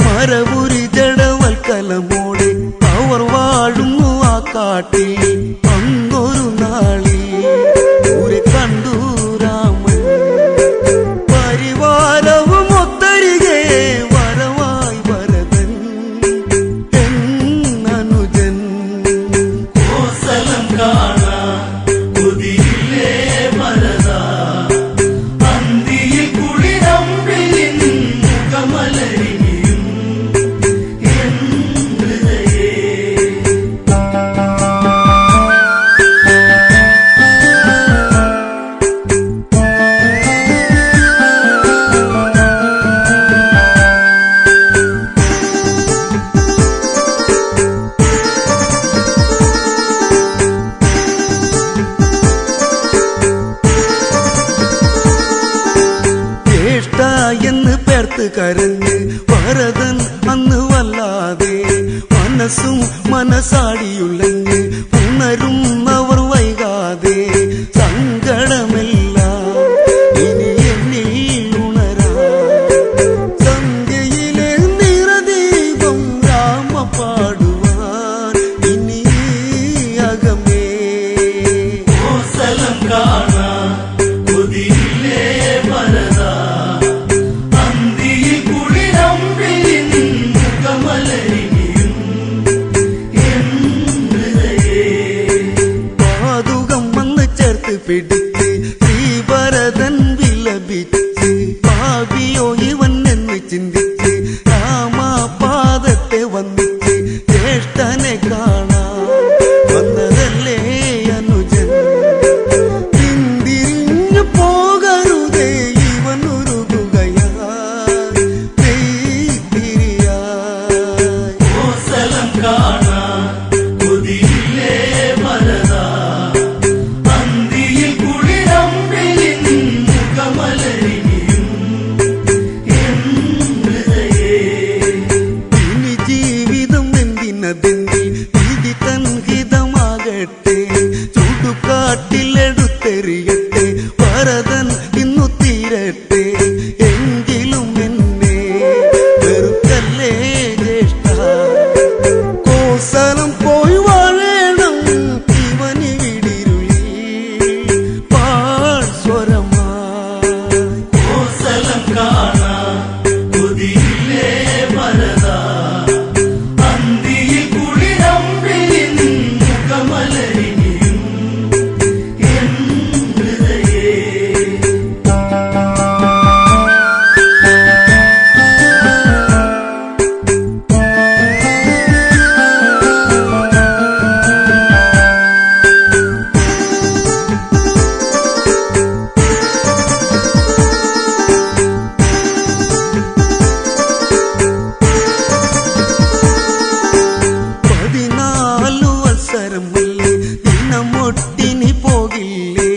മരപുരി ജഡവൽക്കലമോടെ അവർ വാഴുന്നു ആ കാട്ടിൽ അന്നൊരു നാളി ഒരു കണ്ടു രാമൻ പരിവാരവും ഒത്തരികെ വരവായി ഭരതൻ എന്നനുജൻ കോസലം കാണാൻ കൊതിയില്ലേ ഭരതാ അന്തിയിൽ കുളിരമ്പിളിൻ മുഖമലരിയും എൻ ഹൃദയേ ജ്യേഷ്ഠ എന്ന് പേർത്ത് കരഞ്ഞ് ഭരതൻ അന്ന് വല്ലാതെ മനസ്സും മനസാടിയുള്ളഞ്ഞ് ഉണരുന്നവർ വൈകാതെ സങ്കടമെല്ലാം ഇനി എന്നിൽ ഉണരാ സന്ധ്യയിലെ നിറദീപം രാമ പാടുവാൻ ഇനി അകമേ കോസലം കാണാൻ കൊതിയില്ലേ ഭരതാ അന്തിയിൽ കുളിരമ്പിളിൻ മുഖമലരിയും എൻ ഹൃദയേ പാതുകം വന്ന് ചേർത്ത് പിടിച്ച് ശ്രീഭരതൻ വിലപിച്ച് ഭാവിയോ ഇവൻ എന്ന് ചിന്തിച്ച് രാമപാദത്തെ വന്നിച്ച് ജ്യേഷ്ഠനെ കാണാൻ വന്നതല്ലേ അനുജൻ പിന്തിരിഞ്ഞു പോകരുതേ ഇവൻ ഉരുകുകയായി തിരിയായി കോസലം കാണാൻ കൊതിയില്ലേ ഭരതാ അന്തിയിൽ കുളിരമ്പിളിൻ മുഖമലരിയും എൻ ഹൃദയേ ഇനി ജീവിതം എന്തിനതെന്തി വിധി തൻ ഹിതമാകട്ടെ ചുടുകാട്ടിലെടുത്തെറിയട്ടെ ഭരതൻ ഇന്നു തീരട്ടെ എങ്കിലും എന്നെ വെറുക്കല്ലേ ജ്യേഷ്ഠ കോസലം പോയി വാഴണം ഇവനി വിടിരുളി പാഴ്സ്വരമായി കോസലം കാണാൻ കൊതിയില്ലേ ഭരതാ അന്തിയിൽ കുളിരമ്പിളിൻ മുഖമലരിയും എൻ ഹൃദയേ പതിനാലു അവസരമല്ലേ ദിനമൊട്ടിനി പോകില്ലേ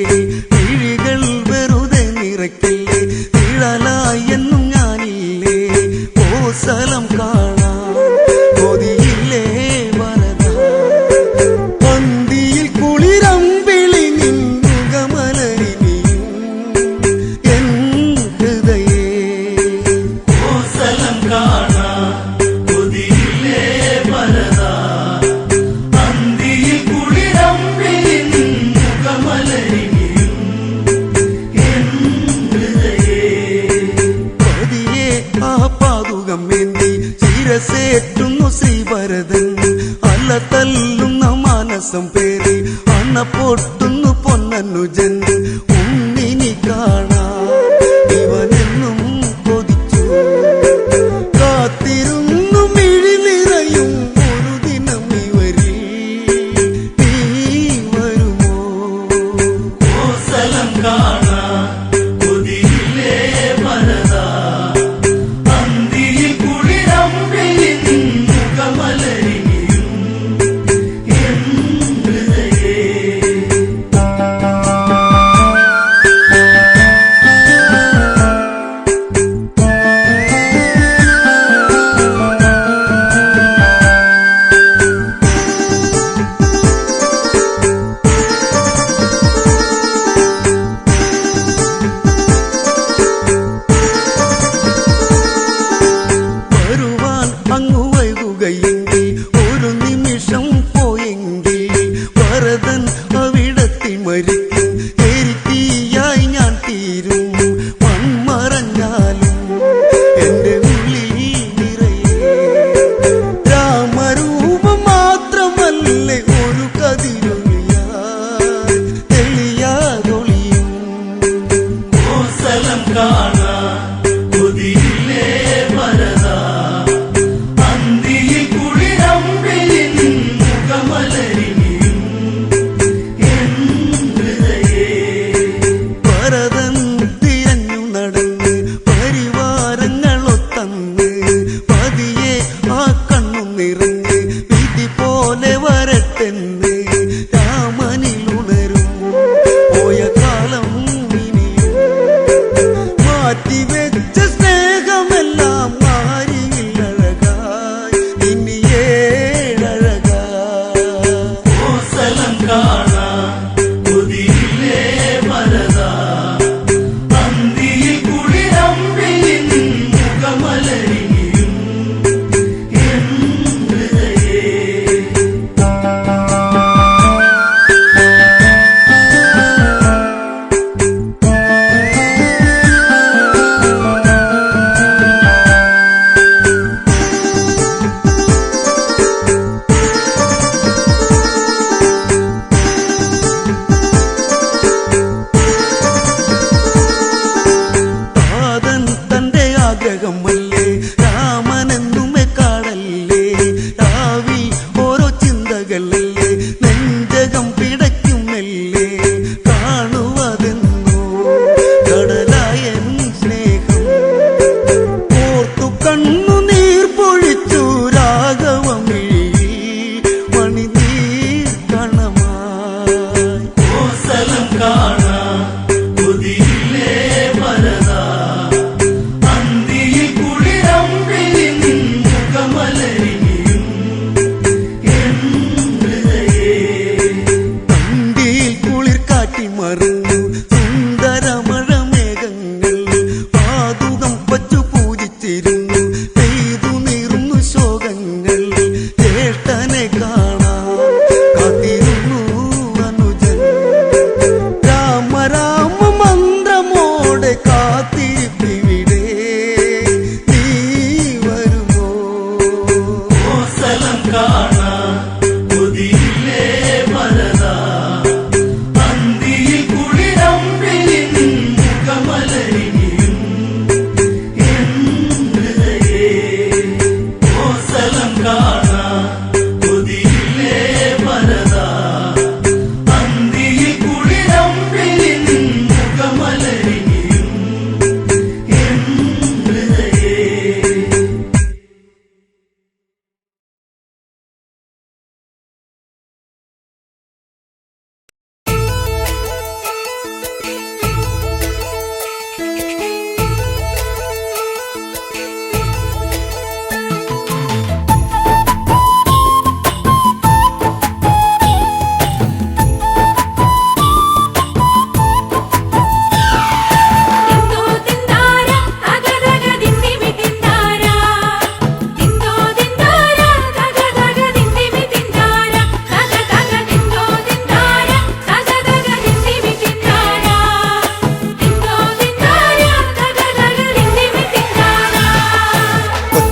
വിഴികൾ വെറുതെ നിറയ്ക്കല്ലേ നിഴലായെന്നും ഞാനില്ലേ കോസലം കാണാൻ കൊതിയില്ലേ ഭരത പന്തിയിൽ കുളിരമ്പിളി നിന്നുകമലരിനിയും എൻ ഹൃദയേ കോസലം കാണാൻ കൊതിയില്ലേ ഭരതാ അന്തിയിൽ കുളിരമ്പിളിൻ മുഖമലരിയും എൻ ഹൃദയേ പതിയെ ആ പാതുകം വേണ്ടി ശിരസേറ്റുന്നു ശ്രീഭരതൻ അല്ല തല്ലുന്ന മാനസം പേരി അണ പൊട്ടുന്നു പൊന്നനുജൻ ഉണ്ണിനി കാണാൻ ഇവനെന്നും കൊതിച്ചു കാത്തിരുന്നു മിഴി നിറയും ഒരു ദിനം ഇവരിൽ നീ വരുമോ കോസലം കാണാൻ കൊതിയില്ലേ ഭരതാ അന്തിയിൽ കുളിരമ്പിളിൻ മുഖമലരിയും എൻ ഹൃദയേ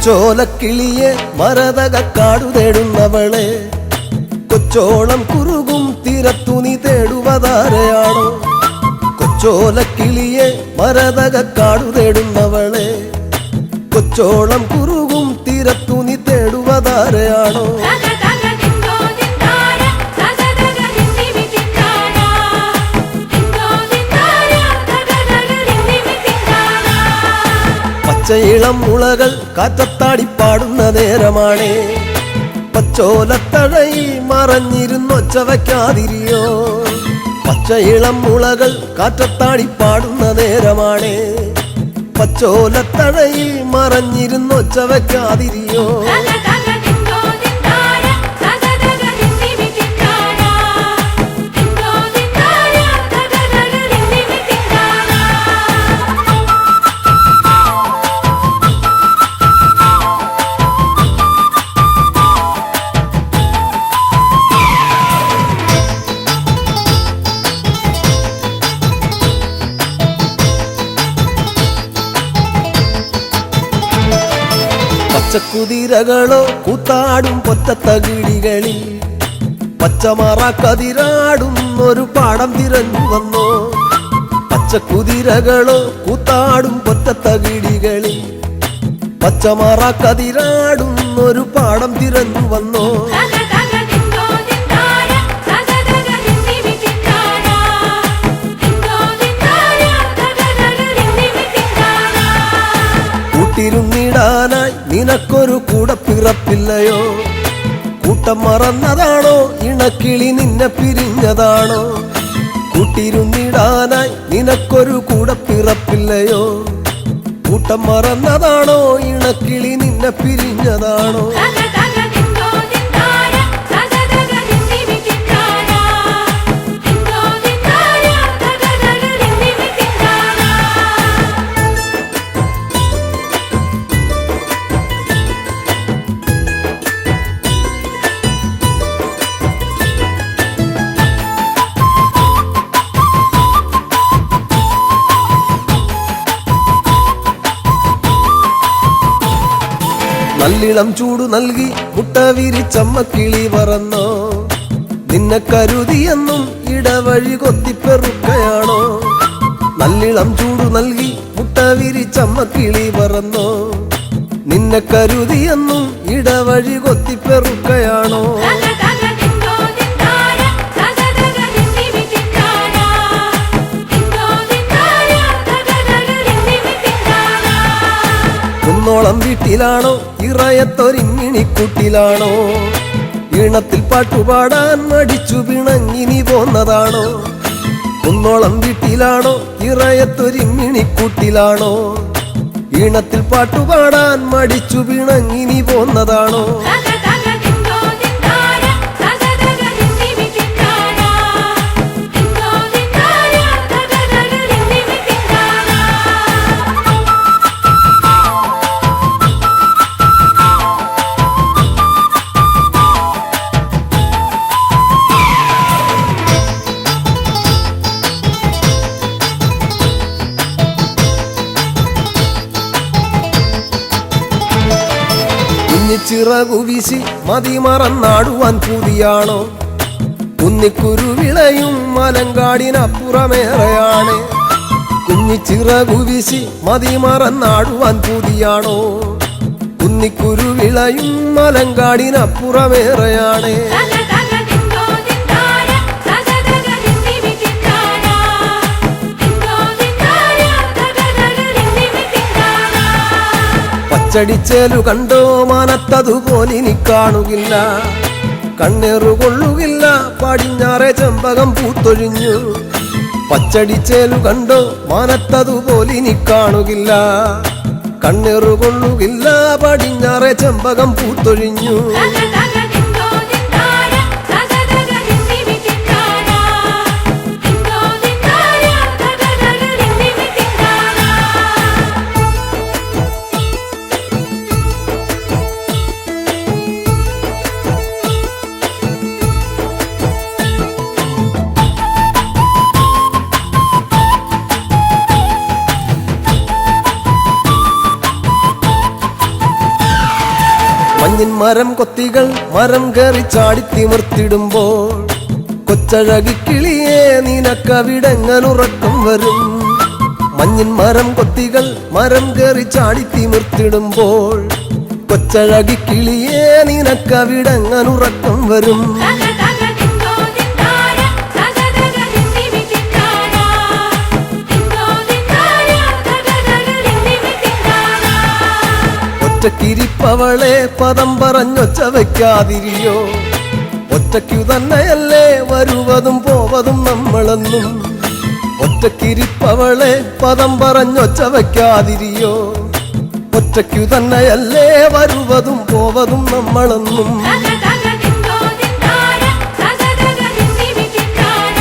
കൊച്ചോലക്കിളിയെ മരതകക്കാടു തേടുന്നവളെ കൊച്ചോളം കുറുകും തീരത്തു നീ തേടുവതാരയാണോ കൊച്ചോലക്കിളിയെ മരതകക്കാടു തേടുന്നവളെ കൊച്ചോളം കുറുകും തീരത്തു നീ തേടുവതാരയാണോ പച്ചയിളം മുളകൾ കാറ്റത്താടിപ്പാടുന്ന നേരമാണേ പച്ചോലത്തഴയിൽ മറഞ്ഞിരുന്നൊച്ച വയ്ക്കാതിരിയോ പച്ചയിളം മുളകൾ കാറ്റത്താടിപ്പാടുന്ന നേരമാണേ പച്ചോലത്തഴയിൽ മറഞ്ഞിരുന്നൊച്ച വയ്ക്കാതിരിയോ പച്ചക്കുതിരകളോ കൂത്താടും പൊറ്റത്തകിടികളിൽ പച്ചമറക്കതിരാടും ഒരു പാടം തിരഞ്ഞു വന്നോ പച്ചക്കുതിരകളോ കൂത്താടും പൊറ്റത്തകിടികളിൽ പച്ചമറക്കതിരാടും ഒരു പാടം തിരഞ്ഞു വന്നോ കൂട്ടിരുന്നിടാനായി നിനക്കൊരു കൂടപ്പിറപ്പില്ലയോ കൂട്ടം മറന്നതാണോ ഇണക്കിളി നിന്നെ പിരിഞ്ഞതാണോ കൂട്ടിരുന്നിടാനായി നിനക്കൊരു കൂടപ്പിറപ്പില്ലയോ കൂട്ടം മറന്നതാണോ ഇണക്കിളി നിന്നെ പിരിഞ്ഞതാണോ നല്ലിളം ചൂടു നൽകി മുട്ട വിരിച്ചമ്മ കിളി പറന്നോ നിന്നെ കരുതിയെന്നും ഇടവഴി കൊത്തിപ്പെറുക്കയാണോ നല്ലിളം ചൂടു നൽകി മുട്ട വിരിച്ചമ്മ കിളി പറന്നോ നിന്നെ കരുതിയെന്നും ഇടവഴി കൊത്തിപ്പെറുക്കയാണോ കുന്നോളം വീട്ടിലാണോ ഇറയത്തൊരിങ്ങിണിക്കൂട്ടിലാണോ ഈണത്തിൽ പാട്ടുപാടാൻ മടിച്ചു പിണങ്ങിനി പോന്നതാണോ കുന്നോളം വീട്ടിലാണോ ഇറയത്തൊരിങ്ങിണിക്കൂട്ടിലാണോ ഈണത്തിൽ പാട്ടുപാടാൻ മടിച്ചു പിണങ്ങിനി പോന്നതാണോ ചിറകു വീശി മതിമറന്നാടുവാൻ പൂതിയാണോ കുന്നിക്കുരുവിളയും മലങ്കാടിനപ്പുറമേറെയാണ് കുഞ്ഞിച്ചിറകു വീശി മതിമറന്നാടുവാൻ പൂതിയാണോ കുന്നിക്കുരുവിളയും മലങ്കാടിനപ്പുറമേറെയാണ് പച്ചടിച്ചേലു കണ്ടോ മാനത്തതുപോലിനി കാണുകില്ല കണ്ണേറുകൊള്ളുകില്ല പടിഞ്ഞാറെ ചെമ്പകം പൂത്തൊഴിഞ്ഞു പച്ചടിച്ചേലു കണ്ടോ മാനത്തതുപോലിനി കാണുകില്ല കണ്ണേറുകൊള്ളുകില്ല പടിഞ്ഞാറെ ചെമ്പകം പൂത്തൊഴിഞ്ഞു മഞ്ഞിൻ മരം കൊത്തികൾ മരം കയറി ചാടിത്തിമിർത്തിടുമ്പോൾ കൊച്ചഴകിക്കിളിയെ നിനക്കവിടെങ്ങനുറക്കം വരും. മഞ്ഞിൻ മരം കൊത്തികൾ മരം കയറി ചാടിത്തിമിർത്തിടുമ്പോൾ കൊച്ചഴകിക്കിളിയെ നിനക്കവിടെങ്ങനുറക്കം വരും. തക തക ദിന്തോ ദിന്താര തക തക ദിന്ദിമി ദിന്താര ദിന്തോ ദിന്താര തക തക ദിന്ദിമി ദിന്താര. ഒറ്റക്കിരിപ്പവളെ പദം പറഞ്ഞൊച്ച വയ്ക്കാതിരിയോ, ഒറ്റയ്ക്കു തന്നെയല്ലേ വരുവതും പോവതും നമ്മളെന്നും. ഒറ്റക്കിരിപ്പവളെ പദം പറഞ്ഞൊച്ച വയ്ക്കാതിരിയോ, ഒറ്റയ്ക്കു തന്നെയല്ലേ വരുവതും പോവതും നമ്മളെന്നും. തക തക ദിന്തോ ദിന്താര തക തക ദിന്ദിമി ദിന്താര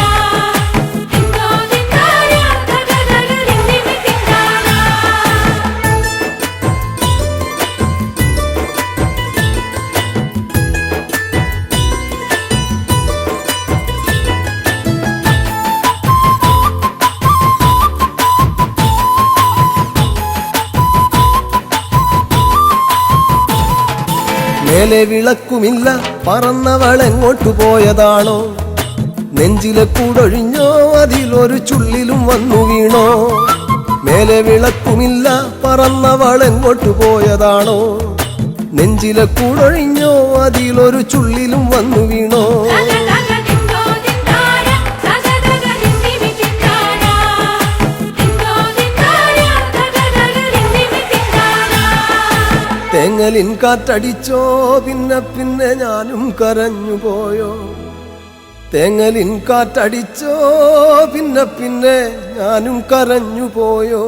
ദിന്തോ ദിന്താര തക തക ദിന്ദിമി ദിന്താര. മേലെ വിളക്കുമില്ല പറന്നവളെങ്ങോട്ടു പോയതാണോ, നെഞ്ചിലെ കൂടൊഴിഞ്ഞോ അതിലൊരു ചുള്ളിലും വന്നു വീണോ. മേലെ വിളക്കുമില്ല പറന്നവളെങ്ങോട്ടു പോയതാണോ, നെഞ്ചിലെ കൂടൊഴിഞ്ഞോ അതിലൊരു ചുള്ളിലും വന്നു വീണോ. തക തക ദിന്തോ ദിന്താര തക തക ദിന്ദിമി ദിന്താര ദിന്തോ ദിന്താര തക തക ദിന്ദിമി ദിന്താര. തേങ്ങലിൻ കാറ്റടിച്ചോ പിന്നെ പിന്നെ ഞാനും കരഞ്ഞു പോയോ. തേങ്ങലിൻ കാറ്റടിച്ചോ പിന്നെ പിന്നെ ഞാനും കരഞ്ഞു പോയോ.